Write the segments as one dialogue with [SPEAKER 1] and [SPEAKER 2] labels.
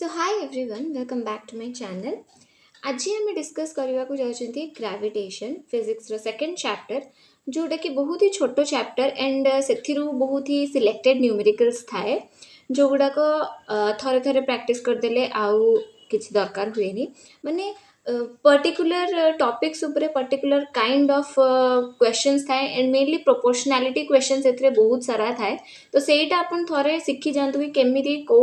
[SPEAKER 1] So hi everyone welcome back to my channel. आज आम discuss करने को जाऊँगी ग्रेविटेशन फिजिक्स रो सेकंड चैप्टर जोटा कि बहुत ही छोट चैप्टर एंड से बहुत ही सिलेक्टेड न्यूमेरिकल्स थाए जो गुड़ाक थरे थरे प्रैक्टिस करदेले आउ किसी दरकार हुए माने पर्टिकुलर टॉपिक्स ऊपर पर्टिकुलर काइंड ऑफ क्वेश्चंस थाए एंड मेनली प्रोपोर्शनैलिटी क्वेश्चंस एथिरे बहुत सारा थाए। तो सेटा अपन थरे शिखी जानतु कि केमिति को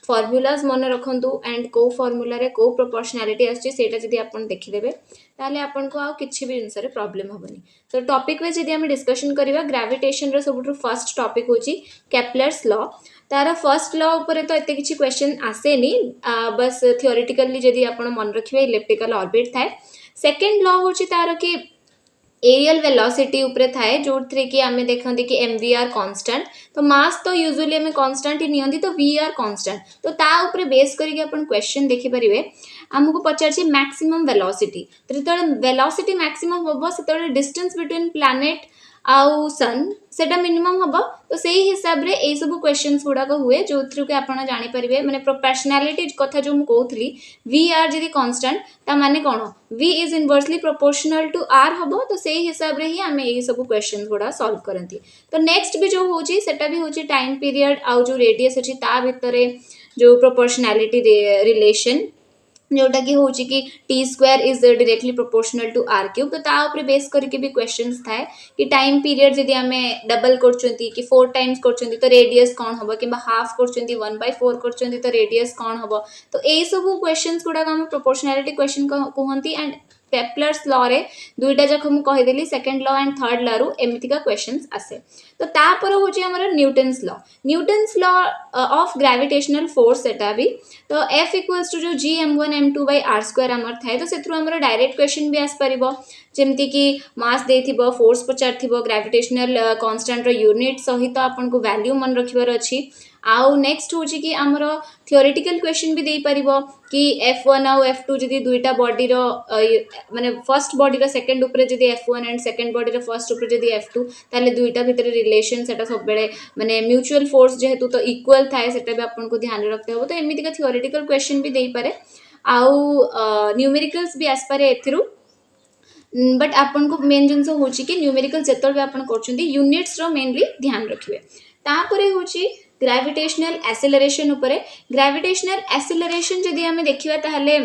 [SPEAKER 1] फॉर्मूलाज मन रखंतु एंड को फॉर्मूला रे को प्रोपोर्शनैलिटी आछि सेटा जदि आपण देखिदेबे ताले आपण को आ किछि भी जिंस रे प्रॉब्लम होबनी। तो टॉपिक वाइज जदि हम डिस्कशन करिवा ग्रेविटेशन रो सबुठ फर्स्ट टॉपिक होची केपलर्स लॉ। तार फर्स्ट लॉ ऊपर तो एते किछि क्वेश्चन आसेनी बस थियोरेटिकली जदि आपण मन रखिबे इलेक्ट्रिकल ऑर्बिट थाए। सेकंड लॉ होची तार कि एरियल वेलोसिटी उपरे थाए जो थ्रे कि आमे देखंती कि mvr कांस्टेंट तो मास तो यूजुअली आमे कांस्टेंट ही नियंती तो vr कांस्टेंट तो ता उपरे बेस करिके अपन क्वेश्चन देखि परिबे। हमको पचारछि मैक्सिमम वेलोसिटी तो जेतले वेलोसिटी मैक्सिमम होबो सेतले डिस्टेंस बिटवीन प्लैनेट आउ सन सेटा मिनिमम हबो। तो सेही हिसाब रे ए सब क्वेश्चंस गुडा को हुए जो थ्रू के आपण जानि परिबे माने प्रोपोर्शनैलिटी कथा जो हम कहउथली vr जदी कांस्टेंट ता माने कोन v is inversely proportional to r हबो। तो सेही हिसाब रे ही हमें ए सब क्वेश्चंस गुडा सॉल्व करंती। तो नेक्स्ट भी जो होची सेटा भी होची टाइम पीरियड आउ जो रेडियस अछि ता भितरे जो प्रोपोर्शनैलिटी रिलेशन जोटा कि होची कि T square is directly proportional to R cube. तो ता ऊपर बेस करके भी क्वेश्चंस थाए कि टाइम पीरियड जदि आमे डबल करचंती कि 4 टाइम्स करचंती तो रेडियस कोन हबो किबा हाफ करचंती 1/4 करचंती तो रेडियस कोन हबो। तो ए सब क्वेश्चंस गुडा हम प्रोपोर्शनैलिटी क्वेश्चन कहंती एंड केपलर्स लॉ रे दुईटा जक हम कहि देली second law and third law रु एमिति का क्वेश्चंस आसे। तो तापर होची हमर Newton's law of gravitational force सेटा भी। तो F इक्वल्स टू जो gm1 m2 by r square हमर थाए तो सेथरु हमर डायरेक्ट क्वेश्चन भी आस परिबो जेमति कि मास देथिबो फोर्स पचारथिबो ग्रेविटेशनल कांस्टेंट रो यूनिट सहित आपन को वैल्यू मन रखिबार अछि। आउ नेक्स्ट होची कि हमरो थियोरेटिकल क्वेश्चन भी देई परिबो कि F1 आउ F2 जदी दुईटा बॉडी रो माने फर्स्ट बॉडी रो सेकंड ऊपर जदी F1 एंड सेकंड बॉडी रो फर्स्ट ऊपर जदी F2 ताले दुईटा भितर रिलेशन सेटा सब बेले माने म्यूचुअल फोर्स जेहेतु तो इक्वल थाए सेटा भी आपन को ध्यान रखते हो। तो एमिति का थियोरेटिकल क्वेश्चन भी देई पारे आउ न्यूमेरिकल्स भी आस पारे एथिरु बट आपन को मेन जिंस होची कि न्यूमेरिकल जेतल भी आपन करचंदी यूनिट्स रो मेनली ध्यान रखिबे। तापरे होची ग्रेविटेशनल एक्सेलरेशन उपरे। ग्रेविटेशनल एक्सेलरेशन जदि हमें देखिबा ताहले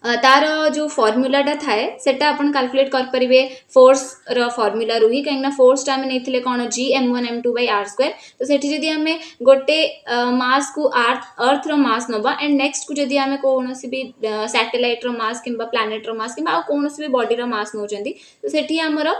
[SPEAKER 1] तार जो फॉर्मूलाटा थाए सेटा अपन कैलकुलेट कर परिबे फोर्स रो फॉर्मूला रु ही काइना फोर्स टा में नेथिले कोन gm1 m2 by r square. तो सेठी जदि हमें गोटे मास को अर्थ रो मास नबा एंड नेक्स्ट को जदि हमें कोनोसी भी सैटेलाइट रो मास किंबा प्लैनेट रो मास किंबा कोनोसी भी बॉडी रो मास नोचंदी तो सेठी हमरो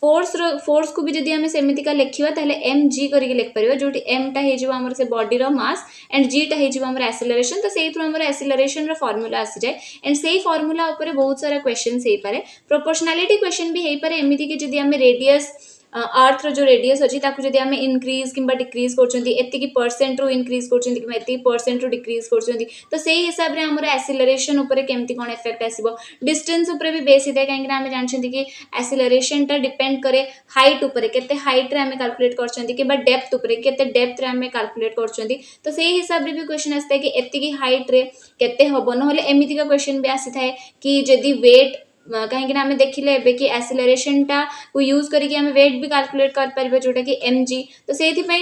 [SPEAKER 1] फोर्स को भी जदि हमें सेमिति का लिखिबा ताले mg करके लिख परिबा जोटी m टा हे जिवो हमर से बॉडी रो मास एंड g टा हे जिवो हमर एक्सेलरेशन। तो सेही थ्रू हमर एक्सेलरेशन रो फार्मूला आसी जाय एंड सेही फार्मूला ऊपर बहुत सारा क्वेश्चंस हे पारे। प्रोपोर्शनैलिटी क्वेश्चन भी हे पारे एमिति कि जदि हमें रेडियस अर्थ रो जो रेडियस अछि ताकू जदि हमें इंक्रीज किंबा डिक्रीज करचंती एति कि परसेंट रो इंक्रीज करचंती कि एति परसेंट रो डिक्रीज करचंती तो सेही हिसाब रे हमर एक्सेलरेशन ऊपर केमति कोन इफेक्ट आसीबो। डिस्टेंस ऊपर भी बेस हिते काहे कि हमें जानछंती कि एक्सेलरेशन टा डिपेंड करे हाइट ऊपर केते हाइट रे हमें कैलकुलेट करचंती कि डेप्थ ऊपर केते डेप्थ रे हमें कैलकुलेट करचंती। तो सेही हिसाब रे भी क्वेश्चन आस्ते कि एति कि हाइट रे केते हबो नहले एमिति का क्वेश्चन भी आसी थाए कि जदि वेट कहीं आम देखिले एबे कि एक्सेलरेशन टा को यूज करके आम वेट भी कैलकुलेट कर परिबे जोटा कि mg। तो सेथि पई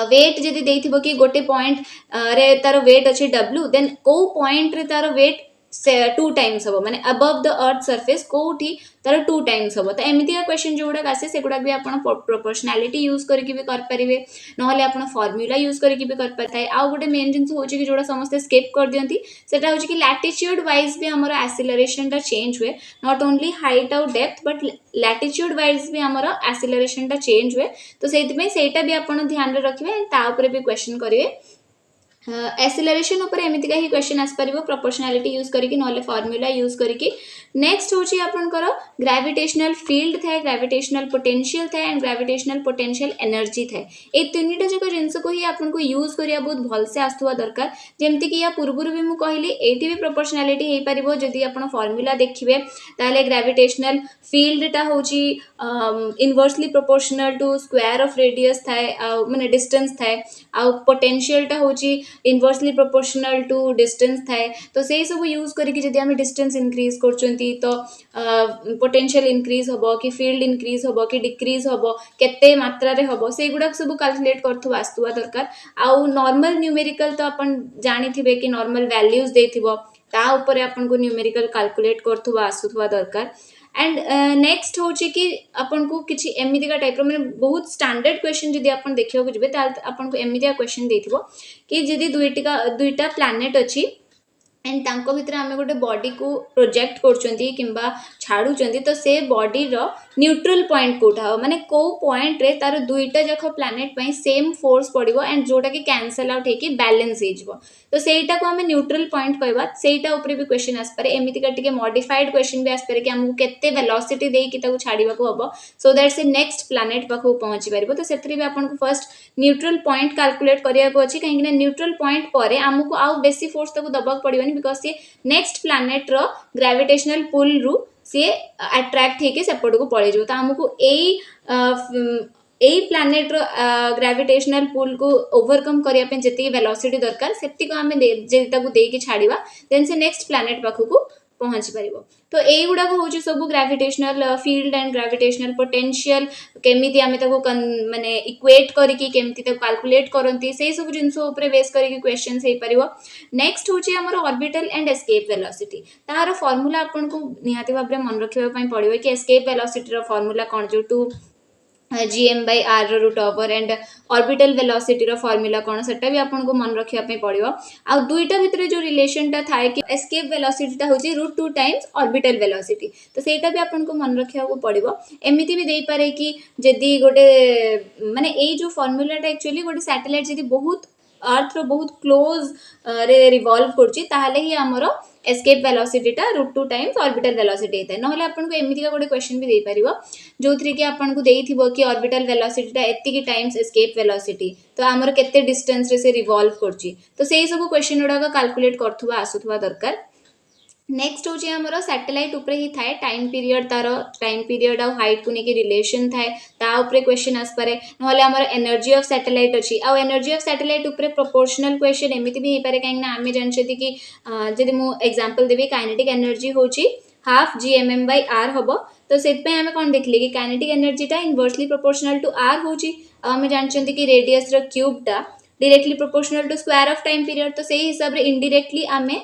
[SPEAKER 1] वेट जदि देथिबो कि गोटे पॉइंट रे तार वेट अछि w देन को पॉइंट रे तार वेट से 2 टाइम्स हबो माने अबव द अर्थ सरफेस कोठी तार 2 टाइम्स हबो। तो एमिति का क्वेश्चन जोडा आसे सेगुडा भी आपण प्रोपोर्शनैलिटी यूज करके भी कर परिबे नहले आपण फार्मूला यूज करके भी कर परथाय। आ गोटे मेन जिंस होची कि जोडा समस्त स्किप कर दियंती सेटा होची कि लैटिट्यूड वाइज भी हमर एक्सेलरेशन टा चेंज हुए नॉट ओनली हाइट और डेप्थ बट लैटिट्यूड वाइज भी हमर एक्सेलरेशन टा चेंज हुए। तो सेति में सेटा भी आपण ध्यान रे रखिबे एंड ता ऊपर भी क्वेश्चन करिवे। एक्सेलरेशन ऊपर एमिति का ही क्वेश्चन आस परिबो प्रोपोर्शनैलिटी यूज करके नहले फार्मूला यूज करके। नेक्स्ट होची आपनकर ग्रेविटेशनल फील्ड थाए ग्रेविटेशनल पोटेंशियल थाए एंड ग्रेविटेशनल पोटेंशियल एनर्जी थाए। ए तीनटा जक जिंस को ही आपन को यूज करिया बहुत भल से आस्थुवा दरकार जेमति कि या पूर्वरु भी मु कहली एठी भी प्रोपोर्शनैलिटी हे परिबो जदी आपण फार्मूला देखिबे ताले ग्रेविटेशनल फील्ड टा होची inversely proportional to square of radius थाए माने डिस्टेंस थाए आ पोटेंशियल टा होची इनवर्सली प्रोपोर्शनल टू डिस्टेंस थाए तो से सब यूज करके जदि आम डिस्टेंस इंक्रीज करचंती तो पोटेंशियल इंक्रीज हम कि फील्ड इंक्रीज हम कि डिक्रीज हम केते मात्रा रे हम से गुडा सब कैलकुलेट करथु आस्तुवा दरकार आउ नॉर्मल न्यूमेरिकल तो अपन जानी थिबे कि नॉर्मल वैल्यूज देथिबो ता ऊपर अपन को न्यूमेरिकल कैलकुलेट करथुवा आसुथुवा दरकार एंड नेक्स्ट होची कि अपन को किछि एमितिका टाइप रो माने बहुत स्टैंडर्ड क्वेश्चन जदि अपन देखियो को जबे ता अपन को एमितिका क्वेश्चन देथिबो कि जदि दुईटा प्लैनेट अछि एंड तांको भितर आमे गोटे बॉडी को प्रोजेक्ट करचंती किंबा छाड़ुचंती तो से बॉडी रो न्यूट्रल पॉइंट कोठा हो माने को पॉइंट रे तार दुईटा जख प्लैनेट पई सेम फोर्स पड़िबो एंड जोटा कि कैंसल आउट हेकी बैलेंस हे जिवो तो सेटा को हमें न्यूट्रल पॉइंट कहबा सेटा ऊपर भी क्वेश्चन आस पारे एमिति का टिके मॉडिफाइड क्वेश्चन भी आस पारे कि हमहु केते वेलोसिटी देई कि ताको छाड़ीबा को हबो सो दैट से नेक्स्ट प्लैनेट पाखो पहुंची परिबो तो सेतरी भी आपन को फर्स्ट न्यूट्रल पॉइंट कैलकुलेट करिया को अछि काहे कि न्यूट्रल पॉइंट परे हमकु आउ बेसी फोर्स ताको दबाक पड़िबनी बिकॉज़ से नेक्स्ट प्लैनेट रो ग्रेविटेशनल पुल रु सी अट्रैक्ट हेके सेपट को पड़े जो तो हमको एई प्लैनेट रो ग्रेविटेशनल पुल को ओवरकम करिया पे जति वेलोसिटी दरकार सेति को हमें जेता को दे के छाड़ीबा देन से नेक्स्ट प्लैनेट पाखु को पहुंची परिबो तो एई गुडा को होची सब gravitational field and gravitational potential केमिति आमे ताको माने इक्वेट करिकि केमिति ताको कैलकुलेट करंती से सब जिंसो ऊपर बेस करिकि क्वेश्चंस हे परिबो नेक्स्ट होची हमर ऑर्बिटल एंड एस्केप वेलोसिटी तार फार्मूला आपन को निहाती भाबरे मन रखिबा पई पड़िबो कि एस्केप वेलोसिटी रो फार्मूला कोन जो two gm/r root over and orbital velocity रो फार्मूला कोन सेटा भी आपन को मन रखिया पे पड़िबो आ दुईटा भितरे जो रिलेशन टा थाए कि एस्केप वेलोसिटी टा होची √2 टाइम्स ऑर्बिटल वेलोसिटी तो सेटा भी आपन को मन रखिया को पड़िबो एमिति भी देई पारे कि जदी गोटे माने एई जो फार्मूला टा एक्चुअली गोटे सैटेलाइट जदी बहुत अर्थ रो बहुत क्लोज रे रिवॉल्व करची ताहाले ही हमरो एस्केप वेलोसिटी टा √2 टाइम्स ऑर्बिटल वेलोसिटी हेता नहले आपन को एमिति का गोटे क्वेश्चन भी देई परिबो जोथरे कि आपन को देइथिबो कि ऑर्बिटल वेलोसिटी टा एत्ति की टाइम्स एस्केप वेलोसिटी तो हमर केते डिस्टेंस रे से रिवॉल्व करची तो सेही सब क्वेश्चन उडा का कैलकुलेट करथुवा आसुथुवा दरकार नेक्स्ट होची हमरो सैटेलाइट ऊपर ही थाए टाइम पीरियड और हाइट को नेकी रिलेशन थाए ता ऊपर क्वेश्चन आस पारे नहले हमरो एनर्जी ऑफ सैटेलाइट अछि आ एनर्जी ऑफ सैटेलाइट ऊपर प्रोपोर्शनल क्वेश्चन एमिति भी हे पारे काहे ना आमे जानछति कि जदि मु एग्जांपल देबी काइनेटिक एनर्जी होची हाफ gmm/r हबो तो सेत पे हमें कोन देखले कि काइनेटिक एनर्जी टा इनवर्सली प्रोपोर्शनल टू r होची आ हमें जानछति कि रेडियस रो क्यूब टा directly proportional to square of time period तो सही हिसाब रे इनडायरेक्टली आमे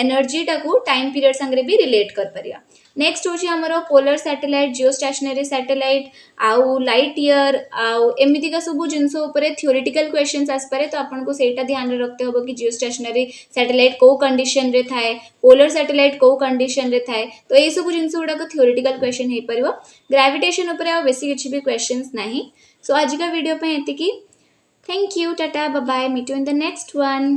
[SPEAKER 1] एनर्जी टा को टाइम पीरियड संगे भी रिलेट कर परिया नेक्स्ट होची हमरो पोलर सैटेलाइट जियो स्टेशनरी सैटेलाइट आउ लाइट ईयर आउ एमिति का सब जिंसो ऊपर थ्योरेटिकल क्वेश्चंस आस पारे तो अपन को सेटा ध्यान रे रखते होबो कि जियो स्टेशनरी सैटेलाइट को कंडीशन रे थाए पोलर सैटेलाइट को कंडीशन रे थाए तो ए सब जिंसो गुडा को थ्योरेटिकल क्वेश्चन हे परिबो ग्रेविटेशन ऊपर आ बेसी किछि भी क्वेश्चंस नाही सो आज का वीडियो पे एति की thank you tata bye bye meet you in the next one